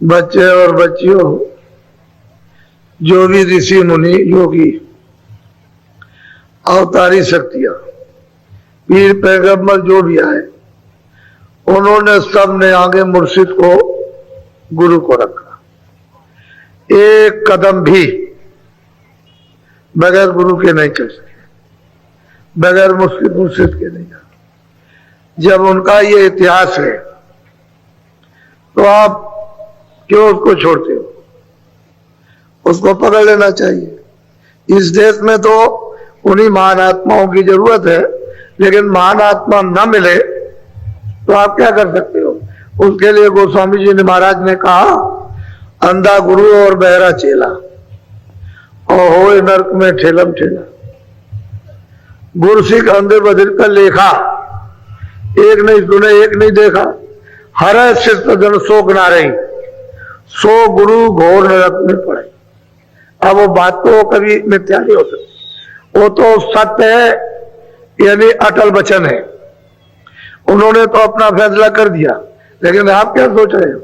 बच्चे और बच्चियों, जो भी ऋषि मुनि योगी अवतारी शक्तियां पीर पैगंबर जो भी आए, उन्होंने सबने आगे मुर्शिद को गुरु को रखा। एक कदम भी बगैर गुरु के नहीं चल सके, बगैर मुर्शिद के नहीं जा। जब उनका ये इतिहास है तो आप क्यों उसको छोड़ते हो? उसको पकड़ लेना चाहिए। इस देश में तो उन्हीं महान आत्माओं की जरूरत है, लेकिन महान आत्मा न मिले तो आप क्या कर सकते हो? उसके लिए गोस्वामी जी ने महाराज ने कहा, अंधा गुरु और बहरा चेला और हो नरक में ठेलम ठेला। गुरु सिख अंधे बधिर का लेखा, एक नहीं सुने एक नहीं देखा। हर शिष्ट जन शोक ना रही, सो गुरु घोर नरक में पड़े। अब वो बात तो कभी मिथ्या नहीं हो सकती, वो तो सत्य है, यानी अटल वचन है। उन्होंने तो अपना फैसला कर दिया, लेकिन आप क्या सोच रहे हो?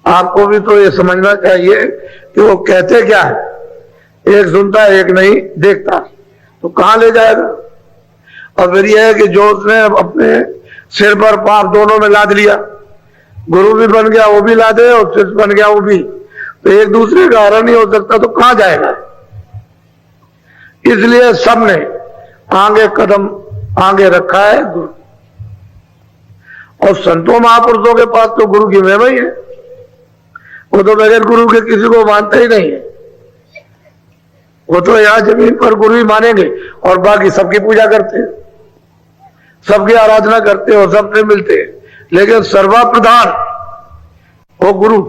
आपको भी तो ये समझना चाहिए कि वो कहते क्या है। एक सुनता है, एक नहीं देखता, तो कहां ले जाएगा? और फिर यह है कि जो उसने अपने सिर पर पाप दोनों में लाद लिया, गुरु भी बन गया वो भी लादे, और शिष्य बन गया वो भी, तो एक दूसरे का हरण नहीं हो सकता, तो कहां जाएगा? इसलिए सबने आगे कदम आगे रखा है गुरु। और संतों महापुरुषों के पास तो गुरु की महिमा ही है। वो तो बगैर गुरु के किसी को मानते ही नहीं है। वो तो यहां जमीन पर गुरु ही मानेंगे और बाकी सबकी पूजा करते हैं, सबकी आराधना करते हैं और सबसे मिलते हैं, लेकिन सर्वा प्रधान वो गुरु,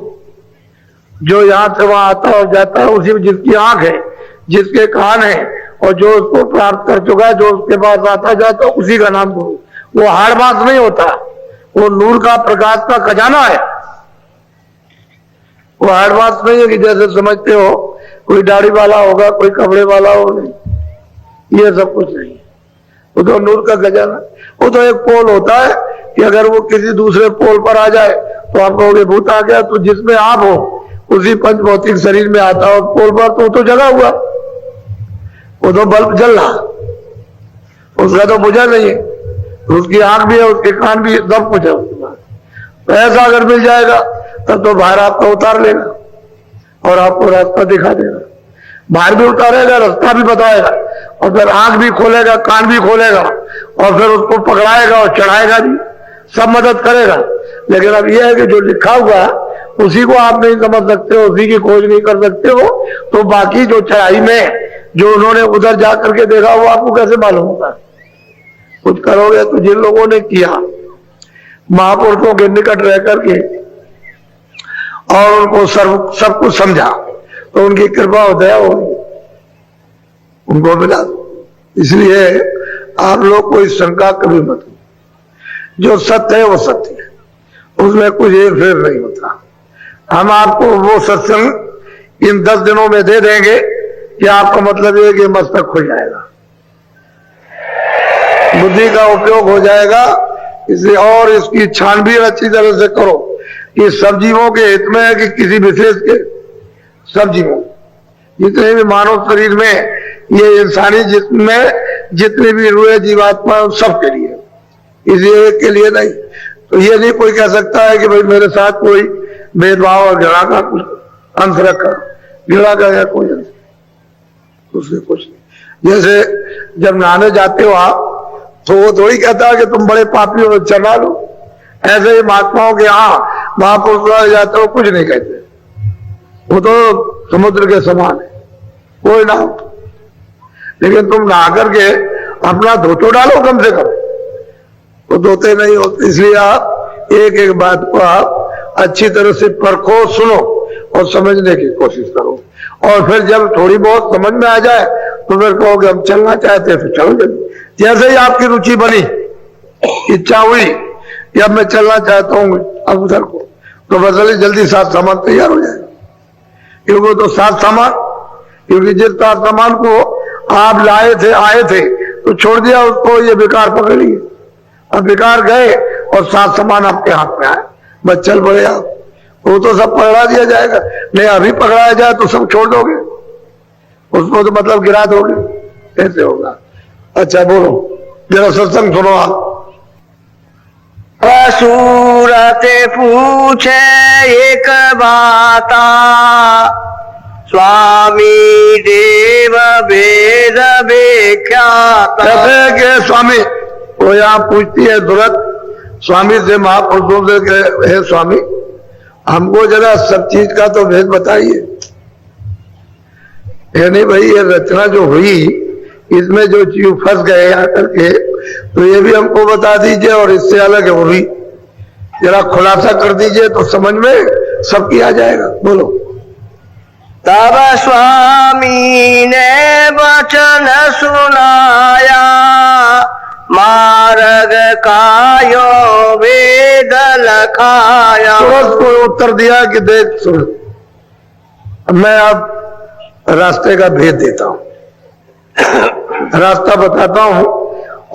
जो यहां से वहां आता और जाता है, उसी में जिसकी आंख है, जिसके कान है, और जो उसको प्राप्त कर चुका है, जो उसके पास आता जाता है, उसी का नाम गुरु। वो हाड़ बात नहीं होता, वो नूर का प्रकाश का खजाना है। वो हाड़ बात नहीं है कि जैसे समझते हो कोई दाढ़ी वाला होगा, कोई कपड़े वाला हो, नहीं, ये सब कुछ नहीं। वो तो नूर का खजाना। वो तो एक पोल होता है कि अगर वो किसी दूसरे पोल पर आ जाए तो आप कहोगे भूत आ गया, तो जिसमें आप हो उसी पंच भौतिक शरीर में आता है, और पोल पर तो जगा हुआ, वो तो बल्ब जल रहा, उसका तो बुझा नहीं है, उसकी आंख भी है, उसके कान भी, सब कुछ है उसके पास। तो ऐसा अगर मिल जाएगा तब तो बाहर आपको उतार लेगा और आपको रास्ता दिखा देगा। बाहर भी उतारेगा, रास्ता भी बताएगा, और फिर आंख भी खोलेगा, कान भी खोलेगा, और फिर उसको पकड़ाएगा और चढ़ाएगा भी, सब मदद करेगा। लेकिन अब यह है कि जो लिखा हुआ उसी को आप नहीं समझ सकते हो, उसी की खोज नहीं कर सकते हो, तो बाकी जो चढ़ाई में जो उन्होंने उधर जाकर के देखा वो आपको कैसे मालूम होगा? कुछ करोगे तो जिन लोगों ने किया महापुरुषों के निकट रह करके और उनको सब कुछ समझा, तो उनकी कृपा और दया होगी, उनको मिला। इसलिए आप लोग कोई शंका कभी मत, जो सत्य है वो सत्य है, उसमें कुछ एक फेर नहीं होता। हम आपको वो सत्संग इन 10 दिनों में दे देंगे कि आपका मतलब ये कि मस्तक खुल जाएगा, बुद्धि का उपयोग हो जाएगा। इसे और इसकी छानबीन अच्छी तरह से करो कि सब जीवों के हित में है कि किसी विशेष के, सब जीवों, जितने भी मानव शरीर में, ये इंसानी जिस्म में जितने भी रूहे जीवात्मा, सबके लिए, इसी एक के लिए नहीं। तो ये नहीं कोई कह सकता है कि भाई मेरे साथ कोई भेदभाव और घृणा का कुछ अंश रखा, घृणा का या कोई अंश, उससे कुछ नहीं। जैसे जब नहाने जाते हो आप, तो वो थोड़ी कहता है कि तुम बड़े पापी हो, चढ़ा लो। ऐसे ही महात्माओं के यहाँ महापुरुष जाते हो, कुछ नहीं कहते, वो तो समुद्र के समान है, कोई ना हो। लेकिन तुम नहा करके अपना धो तो डालो कम से कम, वो धोते नहीं होते। इसलिए आप एक एक बात को आप अच्छी तरह से परखो, सुनो और समझने की कोशिश करो, और फिर जब थोड़ी बहुत समझ में आ जाए तो फिर कहोगे हम चलना चाहते हैं, तो चलो जल्दी। जैसे ही आपकी रुचि बनी, इच्छा हुई कि अब मैं चलना चाहता हूं अब उधर को, तो बस जल्दी साथ सामान तैयार हो जाएगा। क्योंकि तो साथ सामान, क्योंकि जिस साथ सामान को आप लाए थे, आए थे, तो छोड़ दिया उसको, ये बेकार पकड़ लिए। अब बेकार गए और साथ सामान आपके हाथ में आए, बस चल पड़े आप। वो तो सब पकड़ा दिया जाएगा। नहीं अभी पकड़ाया जाए तो सब छोड़ दोगे, उसको तो मतलब गिरा दोगे, कैसे होगा? अच्छा बोलो, जरा सत्संग सुनो आप। सूरत पूछे एक बाता, स्वामी देव वेद विख्याता। कहते हैं कि स्वामी, वो यहाँ पूछती है सूरत स्वामी से, महापुरुषों से, हे स्वामी हमको जरा सब चीज का तो भेद बताइए। ये नहीं भाई, ये रचना जो हुई इसमें जो जीव फंस गए आकर के, तो ये भी हमको बता दीजिए, और इससे अलग है वो भी जरा खुलासा कर दीजिए तो समझ में सबकी आ जाएगा। बोलो। तब स्वामी ने वचन सुनाया, मार्ग कायो वेद लखाया। सूरत को उत्तर दिया कि देख सूरत, मैं अब रास्ते का भेद देता हूं, रास्ता बताता हूं,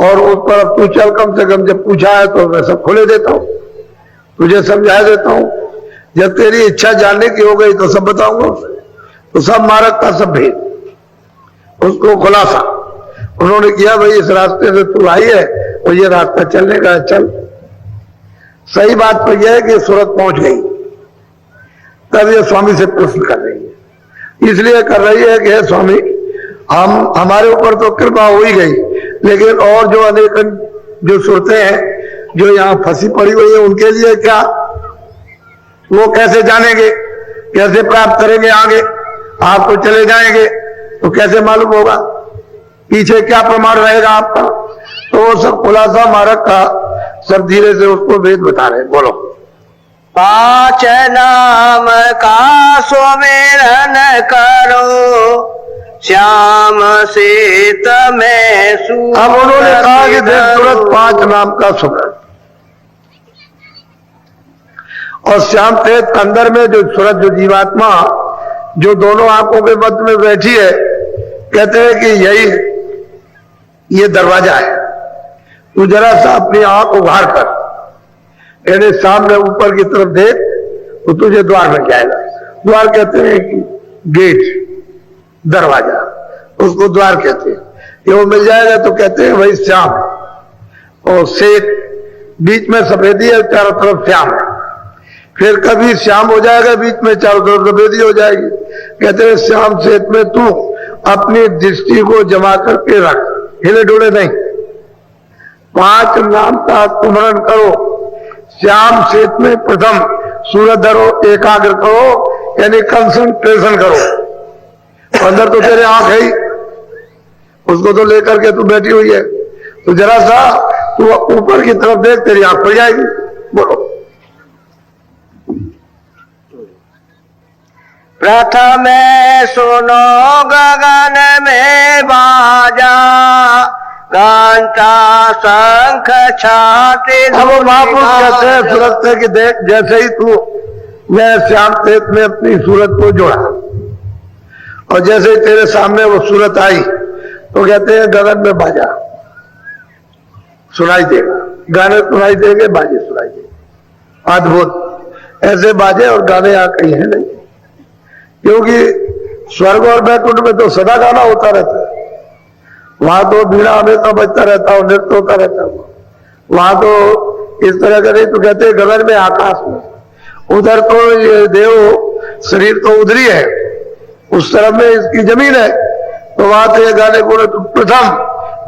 और उस पर अब तू चल, कम से कम जब पूछा है तो मैं सब खुले देता हूं, तुझे समझा देता हूं। जब तेरी इच्छा जानने की हो गई तो सब बताऊंगा उसे। तो सब मार्ग का सब भेद, उसको खुलासा उन्होंने किया। भाई इस रास्ते से तू आई है और ये रास्ता चलने का, चल। सही बात तो यह है कि सूरत पहुंच गई, तब ये स्वामी से प्रश्न कर रही है। इसलिए कर रही है कि हे स्वामी, हम हमारे ऊपर तो कृपा हो ही गई, लेकिन और जो अनेक जो सूरतें हैं जो यहाँ फंसी पड़ी हुई है, उनके लिए क्या, वो कैसे जानेंगे, कैसे प्राप्त करेंगे आगे? आप तो चले जाएंगे तो कैसे मालूम होगा, पीछे क्या प्रमाण रहेगा आपका? तो वो सब खुलासा मार्ग का सब धीरे से उसको वेद बता रहे। बोलो। 5 नाम का सुमिरन करो, श्याम से तमें सूरत। अब उन्होंने कहा कि देख सूरत 5 नाम का सुमिरन, और श्याम से अंदर में जो सूरत, जो जीवात्मा जो दोनों आंखों के मध्य में बैठी है, कहते हैं कि यही ये दरवाजा है। तू जरा सा अपनी आंख उघाड़ कर, यानी सामने ऊपर की तरफ देख तो तुझे द्वार में जाएगा। द्वार कहते हैं कि गेट, दरवाजा, उसको द्वार कहते हैं। ये वो मिल जाएगा तो कहते हैं भाई श्याम, और श्वेत बीच में सफेदी है, चारों तरफ श्याम है। फिर कभी श्याम हो जाएगा बीच में, चारों तरफ सफेदी हो जाएगी। कहते हैं श्याम श्वेत में तू अपनी दृष्टि को जमा करके रख, हिले डुले नहीं। 5 नाम का स्मरण करो, श्याम श्वेत में प्रथम सूरत धरो, एकाग्र करो, यानी कंसंट्रेशन करो। अंदर तो तेरे आंख है ही, उसको तो लेकर के तू बैठी हुई है, तो जरा सा तू ऊपर की तरफ देख, तेरी आंख पड़ जाएगी। बोलो। प्रथम सुनो गगन में बाजा, घंटा शंख छाती। अब महापुरुष कहते हैं सूरत से कि देख, जैसे ही तू मैं श्याम श्वेत में अपनी सूरत को जोड़ा, और जैसे ही तेरे सामने वो सूरत आई, तो कहते हैं गगन में बाजा सुनाई देगा, गाने सुनाई देंगे, बाजे सुनाई देंगे। अद्भुत ऐसे बाजे और गाने यहाँ कहीं है नहीं, क्योंकि स्वर्ग और बैकुंठ में तो सदा गाना होता रहता है। वहां तो बीड़ा हमेशा बजता रहता है, नृत्य होता रहता है। वहां तो इस तरह का नहीं। तो कहते हैं गगन में, आकाश में, उधर तो ये देव शरीर तो उधर ही है, उस तरफ में इसकी जमीन है, तो वहां से ये गाने को तो प्रथम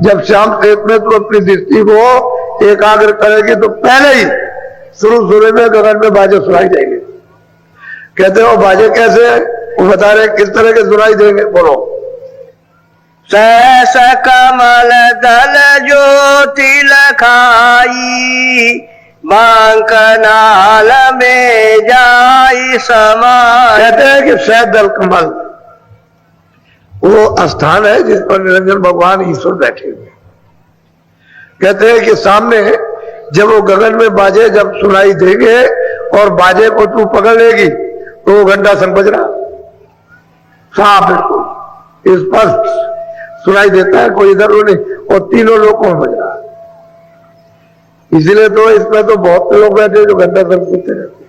जब श्याम श्वेत में तो अपनी दृष्टि को एकाग्र करेगी तो पहले ही शुरू में गगन में बाजे सुनाई देंगे। कहते हो बाजे कैसे, वो बता रहे किस तरह के सुनाई देंगे। बोलो। सहस कमल दल ज्योति लखाई, बांकनाल में जाई समाई। कहते हैं कि शहद दल कमल वो स्थान है जिस पर निरंजन भगवान ईश्वर बैठे हुए। कहते हैं कि सामने जब वो गगन में बाजे जब सुनाई देंगे और बाजे को तू पकड़ लेगी तो वो घंटा संग बज रहा साफ बिल्कुल स्पष्ट सुनाई देता है, कोई इधर नहीं, और तीनों लोगों में बज रहा है। इसलिए तो इसमें तो बहुत लोग बैठे जो घंटा संग सुनते रहते,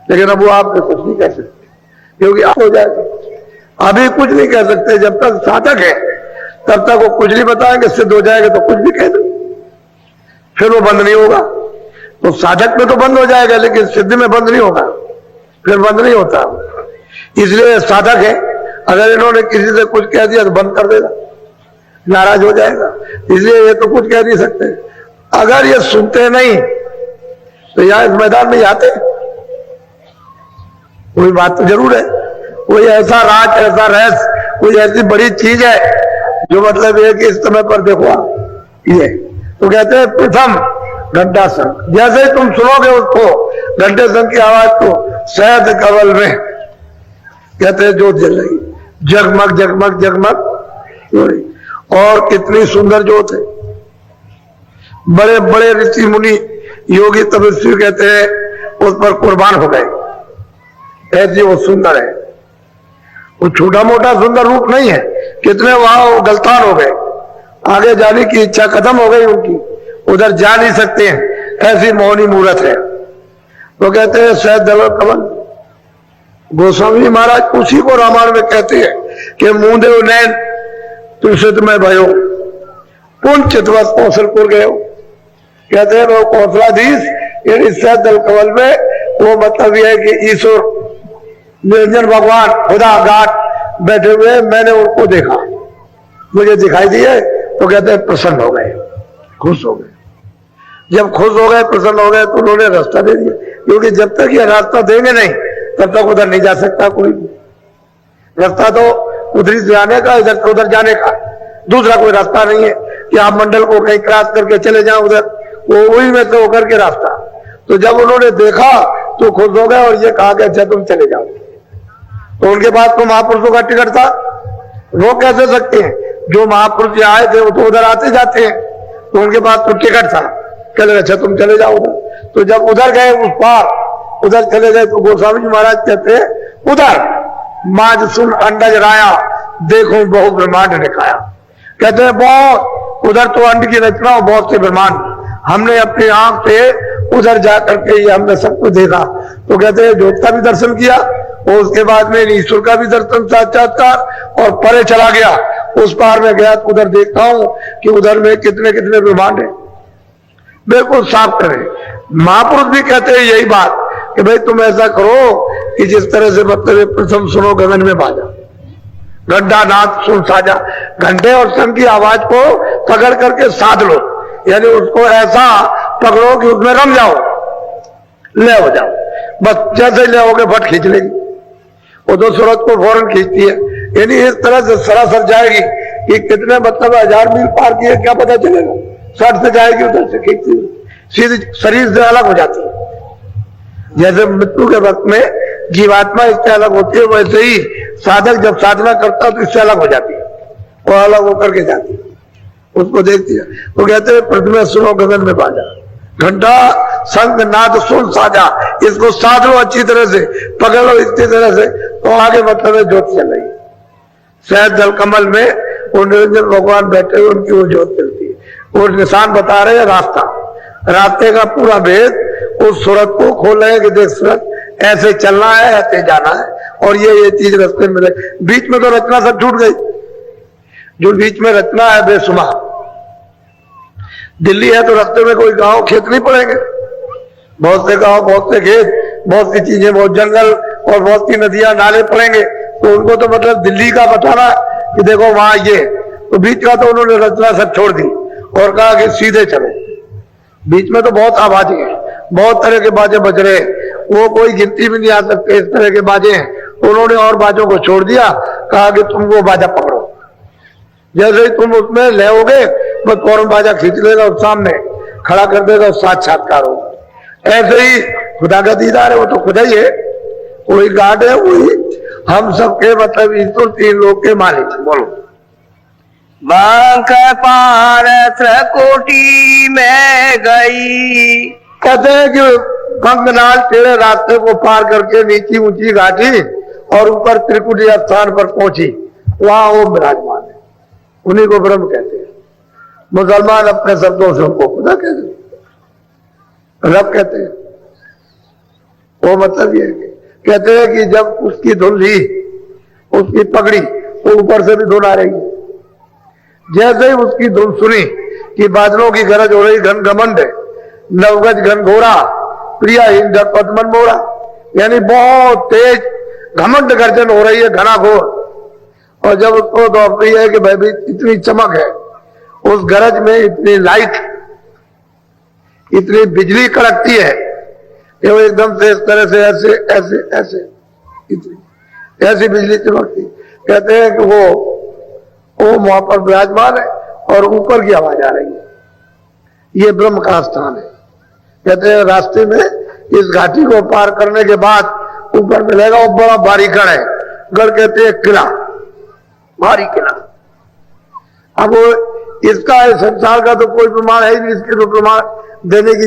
लेकिन अब वो आपसे कुछ नहीं कह सकते, क्योंकि आप हो जाएगा। अभी कुछ नहीं कह सकते, जब तक साधक है तब तक वो कुछ नहीं बताएंगे, सिद्ध हो जाएगा तो कुछ भी कह देंगे, फिर वो बंद नहीं होगा। तो साधक में तो बंद हो जाएगा, लेकिन सिद्धि में बंद नहीं होगा, फिर बंद नहीं होता। इसलिए साधक है, अगर इन्होंने किसी से कुछ कह दिया तो बंद कर देगा, नाराज हो जाएगा। इसलिए ये तो कुछ कह नहीं सकते। अगर ये सुनते नहीं तो यहां इस मैदान में आते, कोई बात तो जरूर है, कोई ऐसा राज, ऐसा रहस्य, कोई ऐसी बड़ी चीज है जो मतलब ये कि इस समय पर देखो ये तो कहते हैं प्रथम घंटा संग। जैसे ही तुम सुनोगे उसको घंटे संग की आवाज को, शहद कवल में कहते हैं ज्योत जल रही, जगमग जगमग जगमग हो रही। और कितनी सुंदर ज्योत है। बड़े बड़े ऋषि मुनि योगी तपस्वी कहते हैं उस पर कुर्बान हो गए, ऐसी वो सुंदर है। वो छोटा मोटा सुंदर रूप नहीं है, कितने वहां गलतान हो गए, आगे जाने की इच्छा खत्म हो गई उनकी, उधर जा नहीं सकते हैं, ऐसी मोहनी मूर्त है। तो कहते हैं शहद जल कमल। गोस्वामी महाराज उसी को रामायण में कहते हैं कि मुंदेव नैन तुलसित में भयो पुन चितवत कौशलपुर गए। कहते हैं वो कौशलाधीश शहद जल कमल में, वो मतलब यह है कि ईश्वर निरंजन भगवान खुदा घाट बैठे हुए, मैंने उनको देखा, मुझे दिखाई दिए। तो कहते हैं प्रसन्न हो गए, खुश हो गए। जब खुश हो गए, प्रसन्न हो गए, तो उन्होंने रास्ता दे दिया, क्योंकि जब तक ये रास्ता देंगे नहीं तब तक उधर नहीं जा सकता कोई भी। रास्ता तो उधर से जाने का, इधर से उधर जाने का, दूसरा कोई रास्ता नहीं है कि आप मंडल को कहीं क्रॉस करके चले जाओ उधर, वो वही में से होकर के रास्ता। तो जब उन्होंने देखा तो खुश हो गए और ये कहा कि अच्छा तुम चले जाओ। तो उनके पास तो महापुरुषों का टिकट था, वो कैसे सकते हैं? जो महापुरुष यहाँ आए थे वो तो उधर आते जाते हैं, तो उनके पास तो टिकट था, कहले अच्छा तुम चले जाओ उधर। तो जब उधर गए उस पार, उधर चले गए, तो गोस्वामी जी महाराज कहते हैं उधर माज सुन अंडज राया देखो बहु ब्रह्मांड दिखाया। कहते हैं बहुत उधर तो अंड की रचना, बहुत से ब्रह्मांड हमने अपनी आंख से उधर जाकर के ये हमने सब कुछ देखा। तो कहते हैं ज्योत का भी दर्शन किया, और उसके बाद में ईश्वर का भी दर्शन साक्षात्कार, और परे चला गया, उस पार में गया तो उधर देखता हूं कि उधर में कितने कितने ब्रह्मांड है, बिल्कुल साफ करें। महापुरुष भी कहते हैं यही बात कि भाई तुम ऐसा करो कि जिस तरह से मतलब प्रथम सुनो गगन में बाजा, घंटा नाद सुन साजा, घंटे और संग की आवाज को पकड़ करके साध लो, यानी उसको ऐसा पकड़ो कि उसमें रम जाओ, ले हो जाओ। बस जैसे ले होगे फट खींच लेगी, वो तो सूरत को फौरन खींचती है, यानी इस तरह से सरासर जाएगी कि कितने मतलब 1000 मील पार किए क्या पता चलेगा, सट से जाएगी, उधर से खींचती सीधी शरीर से अलग हो जाती है। जैसे मृत्यु के वक्त में जीवात्मा इससे अलग होती है, वैसे ही साधक जब साधना करता है तो इससे अलग हो जाती है, वो अलग होकर के जाती है, उसको देखती है। तो कहते हैं प्रथम सुनो गगन में बाजा, घंटा संग नाद सुन साजा, इसको साध लो अच्छी तरह से, पकड़ लो इतनी तरह से, तो आगे मतलब ज्योत चल रही। शहद जल कमल में वो निरंजन भगवान बैठे हुए, उनकी वो ज्योत चलती है। वो निशान बता रहे हैं रास्ता, रास्ते का पूरा भेद उस सूरत को खोल रहे हैं कि देख सूरत ऐसे चलना है, ऐसे जाना है, और ये चीज रास्ते में मिले। बीच में तो रचना सब छूट गई, जो बीच में रचना है बेसुमार। दिल्ली है तो रास्ते में कोई गांव खेत नहीं पड़ेंगे, बहुत से गांव, बहुत से खेत, बहुत सी चीजें, बहुत जंगल और बहुत सी नदियां नाले पड़ेंगे, तो उनको तो मतलब दिल्ली का बताना कि देखो वहां ये, तो बीच का तो उन्होंने रचना सब छोड़ दी और कहा कि सीधे चलो। बीच में तो बहुत आबादी है, बहुत तरह के बाजे बज रहे, वो कोई गिनती भी नहीं आ सकते, इस तरह के बाजे हैं। उन्होंने और बाजों को छोड़ दिया, कहा कि तुम वो बाजा पकड़ो, जैसे ही तुम उसमें ले होगे बस फौरन बाजा खींच लेगा और सामने खड़ा कर देगा और साक्षात्कार होगा। ऐसे ही खुदा का दीदार है, वो तो खुदा ही है, वही गार्ड है, वही हम सबके मतलब ईश्वर 3 लोग के मालिक। बोलो बांक पार त्रिकुटी में गई। कहते हैं कि बंगनाल टेढ़े रास्ते को पार करके नीची ऊंची घाटी और ऊपर त्रिकुटी स्थान पर पहुंची, वहां वो विराजमान है, उन्हीं को ब्रह्म कहते हैं। मुसलमान अपने शब्दों से उनको खुदा कहते हैं, रब कहते हैं। वो मतलब ये है कि कहते हैं कि जब उसकी धुन ली, उसकी पकड़ी, तो ऊपर से भी धुन आ रही है। जैसे ही उसकी धुन सुनी कि बादलों की गरज हो रही, घन घमंड नवगज घन घोरा, प्रिया हिंद पद्मन मोरा, यानी बहुत तेज घमंड गर्जन हो रही है, घना घोर। और जब उसको तो प्रिय है कि भाई इतनी चमक है उस गरज में, इतनी लाइट, इतनी बिजली कड़कती है कि वो एकदम से इस तरह से ऐसे ऐसे ऐसे इतनी ऐसी बिजली चमकती। कहते हैं कि वो वहां पर विराजमान है और ऊपर की आवाज आ रही है। ये ब्रह्म का स्थान है। कहते हैं रास्ते में इस घाटी को पार करने के बाद ऊपर मिलेगा वो बड़ा भारी गढ़ है। गढ़ कहते हैं किला, भारी किला। अब इसका संसार का तो कोई प्रमाण है ही नहीं, इसके तो प्रमाण देने की